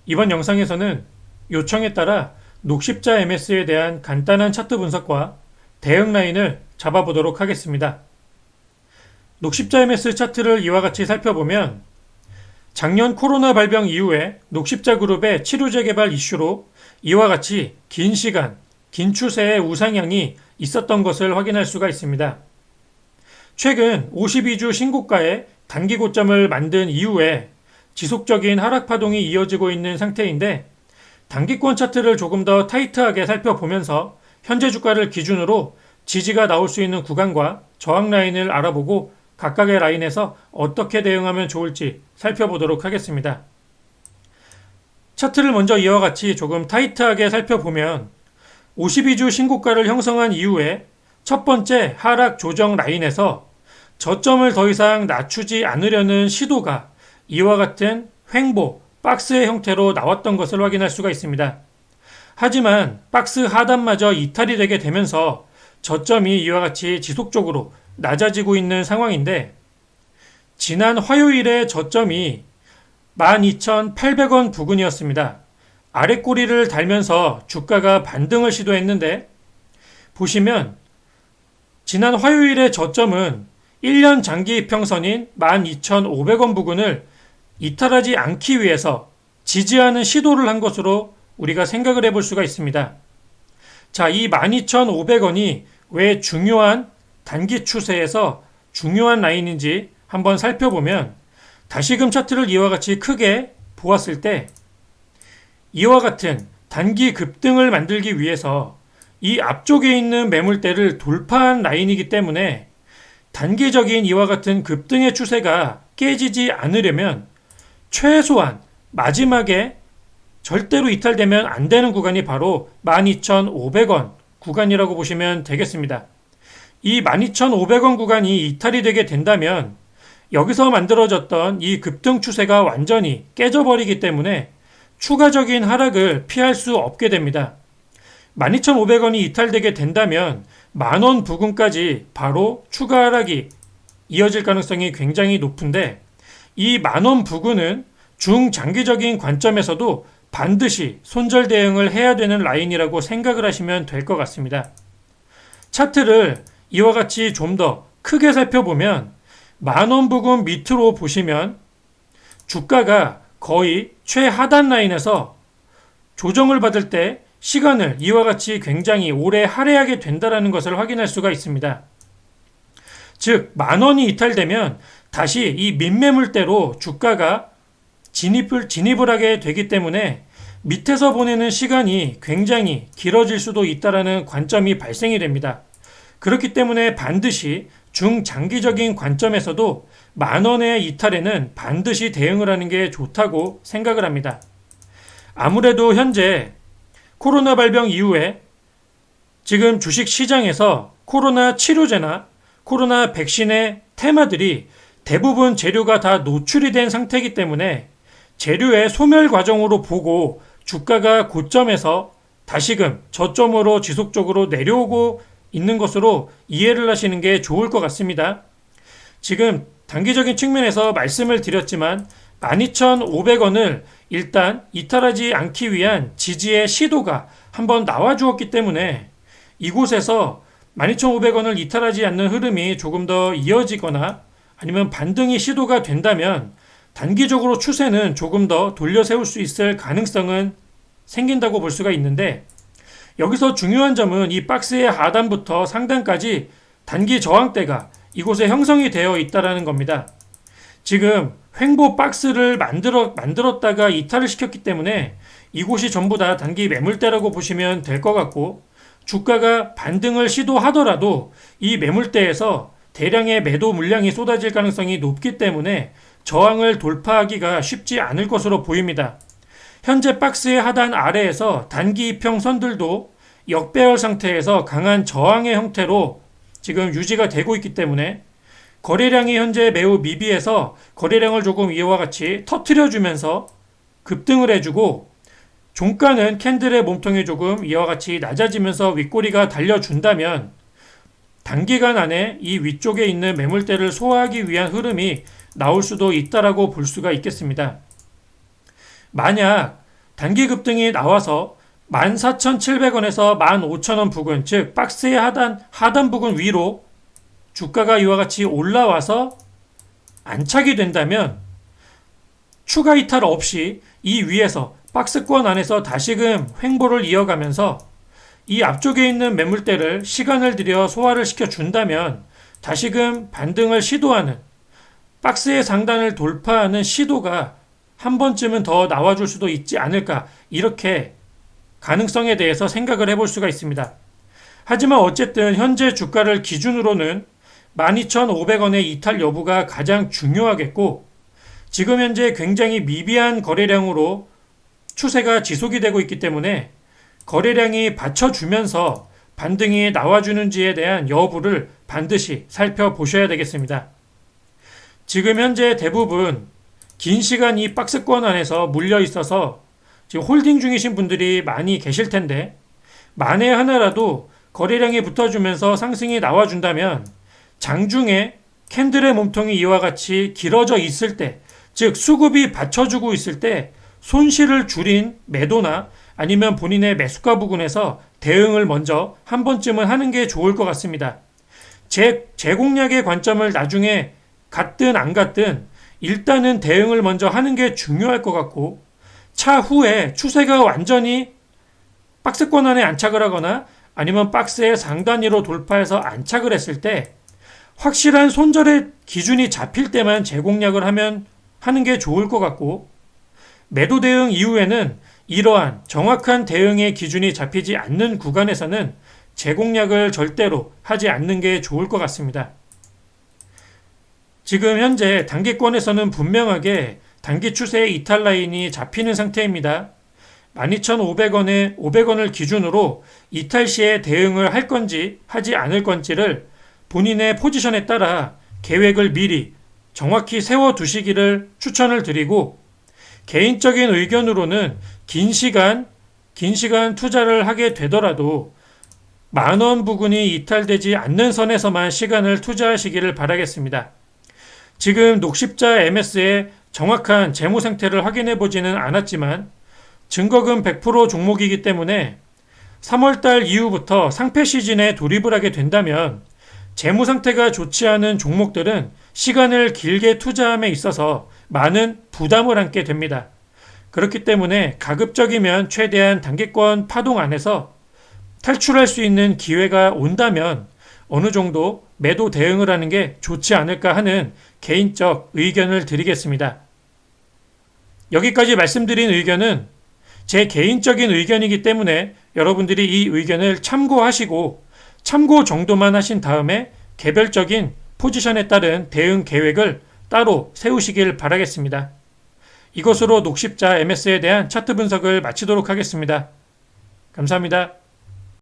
이번 영상에서는 요청에 따라 녹십자 MS에 대한 간단한 차트 분석과 대응 라인을 잡아보도록 하겠습니다. 녹십자 MS 차트를 이와 같이 살펴보면 작년 코로나 발병 이후에 녹십자 그룹의 치료제 개발 이슈로 이와 같이 긴 시간, 긴 추세의 우상향이 있었던 것을 확인할 수가 있습니다. 최근 52주 신고가의 단기 고점을 만든 이후에 지속적인 하락 파동이 이어지고 있는 상태인데 단기권 차트를 조금 더 타이트하게 살펴보면서 현재 주가를 기준으로 지지가 나올 수 있는 구간과 저항 라인을 알아보고 각각의 라인에서 어떻게 대응하면 좋을지 살펴보도록 하겠습니다. 차트를 먼저 이와 같이 조금 타이트하게 살펴보면 52주 신고가를 형성한 이후에 첫 번째 하락 조정 라인에서 저점을 더 이상 낮추지 않으려는 시도가 이와 같은 횡보, 박스의 형태로 나왔던 것을 확인할 수가 있습니다. 하지만 박스 하단마저 이탈이 되게 되면서 저점이 이와 같이 지속적으로 낮아지고 있는 상황인데 지난 화요일의 저점이 12,800원 부근이었습니다. 아래 꼬리를 달면서 주가가 반등을 시도했는데 보시면 지난 화요일의 저점은 1년 장기 평선인 12,500원 부근을 이탈하지 않기 위해서 지지하는 시도를 한 것으로 우리가 생각을 해볼 수가 있습니다. 자, 이 12,500원이 왜 중요한 단기 추세에서 중요한 라인인지 한번 살펴보면 다시금 차트를 이와 같이 크게 보았을 때 이와 같은 단기 급등을 만들기 위해서 이 앞쪽에 있는 매물대를 돌파한 라인이기 때문에 단기적인 이와 같은 급등의 추세가 깨지지 않으려면 최소한 마지막에 절대로 이탈되면 안 되는 구간이 바로 12,500원 구간이라고 보시면 되겠습니다. 이 12,500원 구간이 이탈이 되게 된다면 여기서 만들어졌던 이 급등 추세가 완전히 깨져버리기 때문에 추가적인 하락을 피할 수 없게 됩니다. 12,500원이 이탈되게 된다면 만원 부근까지 바로 추가 하락이 이어질 가능성이 굉장히 높은데 이 만원 부근은 중장기적인 관점에서도 반드시 손절 대응을 해야 되는 라인이라고 생각을 하시면 될 것 같습니다. 차트를 이와 같이 좀 더 크게 살펴보면 만원 부근 밑으로 보시면 주가가 거의 최하단 라인에서 조정을 받을 때 시간을 이와 같이 굉장히 오래 할애하게 된다는 것을 확인할 수가 있습니다. 즉 만원이 이탈되면 다시 이 민매물대로 주가가 진입을 하게 되기 때문에 밑에서 보내는 시간이 굉장히 길어질 수도 있다는 관점이 발생이 됩니다. 그렇기 때문에 반드시 중장기적인 관점에서도 만원의 이탈에는 반드시 대응을 하는 게 좋다고 생각을 합니다. 아무래도 현재 코로나 발병 이후에 지금 주식 시장에서 코로나 치료제나 코로나 백신의 테마들이 대부분 재료가 다 노출이 된 상태이기 때문에 재료의 소멸 과정으로 보고 주가가 고점에서 다시금 저점으로 지속적으로 내려오고 있는 것으로 이해를 하시는 게 좋을 것 같습니다. 지금 단기적인 측면에서 말씀을 드렸지만 12,500원을 일단 이탈하지 않기 위한 지지의 시도가 한번 나와 주었기 때문에 이곳에서 12,500원을 이탈하지 않는 흐름이 조금 더 이어지거나 아니면 반등이 시도가 된다면 단기적으로 추세는 조금 더 돌려 세울 수 있을 가능성은 생긴다고 볼 수가 있는데 여기서 중요한 점은 이 박스의 하단부터 상단까지 단기 저항대가 이곳에 형성이 되어 있다는 겁니다. 지금 횡보 박스를 만들었다가 이탈을 시켰기 때문에 이곳이 전부 다 단기 매물대라고 보시면 될 것 같고 주가가 반등을 시도하더라도 이 매물대에서 대량의 매도 물량이 쏟아질 가능성이 높기 때문에 저항을 돌파하기가 쉽지 않을 것으로 보입니다. 현재 박스의 하단 아래에서 단기 이평선들도 역배열 상태에서 강한 저항의 형태로 지금 유지가 되고 있기 때문에 거래량이 현재 매우 미비해서 거래량을 조금 이와 같이 터트려주면서 급등을 해주고 종가는 캔들의 몸통이 조금 이와 같이 낮아지면서 윗꼬리가 달려준다면 단기간 안에 이 위쪽에 있는 매물대를 소화하기 위한 흐름이 나올 수도 있다라고 볼 수가 있겠습니다. 만약 단기 급등이 나와서 14,700원에서 15,000원 부근, 즉 박스의 하단 부근 위로 주가가 이와 같이 올라와서 안착이 된다면 추가 이탈 없이 이 위에서 박스권 안에서 다시금 횡보를 이어가면서 이 앞쪽에 있는 매물대를 시간을 들여 소화를 시켜준다면 다시금 반등을 시도하는, 박스의 상단을 돌파하는 시도가 한 번쯤은 더 나와줄 수도 있지 않을까, 이렇게 가능성에 대해서 생각을 해볼 수가 있습니다. 하지만 어쨌든 현재 주가를 기준으로는 12,500원의 이탈 여부가 가장 중요하겠고, 지금 현재 굉장히 미비한 거래량으로 추세가 지속이 되고 있기 때문에 거래량이 받쳐주면서 반등이 나와주는지에 대한 여부를 반드시 살펴보셔야 되겠습니다. 지금 현재 대부분 긴 시간 이 박스권 안에서 물려 있어서 지금 홀딩 중이신 분들이 많이 계실 텐데, 만에 하나라도 거래량이 붙어주면서 상승이 나와준다면 장중에 캔들의 몸통이 이와 같이 길어져 있을 때, 즉 수급이 받쳐주고 있을 때 손실을 줄인 매도나 아니면 본인의 매수가 부근에서 대응을 먼저 한 번쯤은 하는 게 좋을 것 같습니다. 제공략의 관점을 나중에 갔든 안 갔든 일단은 대응을 먼저 하는 게 중요할 것 같고, 차후에 추세가 완전히 박스권 안에 안착을 하거나 아니면 박스의 상단위로 돌파해서 안착을 했을 때 확실한 손절의 기준이 잡힐 때만 재공략을 하는 게 좋을 것 같고, 매도 대응 이후에는 이러한 정확한 대응의 기준이 잡히지 않는 구간에서는 재공략을 절대로 하지 않는 게 좋을 것 같습니다. 지금 현재 단기권에서는 분명하게 단기 추세의 이탈 라인이 잡히는 상태입니다. 12,500원을 기준으로 이탈 시에 대응을 할 건지 하지 않을 건지를 본인의 포지션에 따라 계획을 미리 정확히 세워두시기를 추천을 드리고, 개인적인 의견으로는 긴 시간 투자를 하게 되더라도 10,000원 부근이 이탈되지 않는 선에서만 시간을 투자하시기를 바라겠습니다. 지금 녹십자 MS의 정확한 재무 상태를 확인해 보지는 않았지만 증거금 100% 종목이기 때문에 3월달 이후부터 상패 시즌에 돌입을 하게 된다면 재무 상태가 좋지 않은 종목들은 시간을 길게 투자함에 있어서 많은 부담을 안게 됩니다. 그렇기 때문에 가급적이면 최대한 단기권 파동 안에서 탈출할 수 있는 기회가 온다면 어느 정도 매도 대응을 하는 게 좋지 않을까 하는 개인적 의견을 드리겠습니다. 여기까지 말씀드린 의견은 제 개인적인 의견이기 때문에 여러분들이 이 의견을 참고하시고 참고 정도만 하신 다음에 개별적인 포지션에 따른 대응 계획을 따로 세우시길 바라겠습니다. 이것으로 녹십자 MS에 대한 차트 분석을 마치도록 하겠습니다. 감사합니다.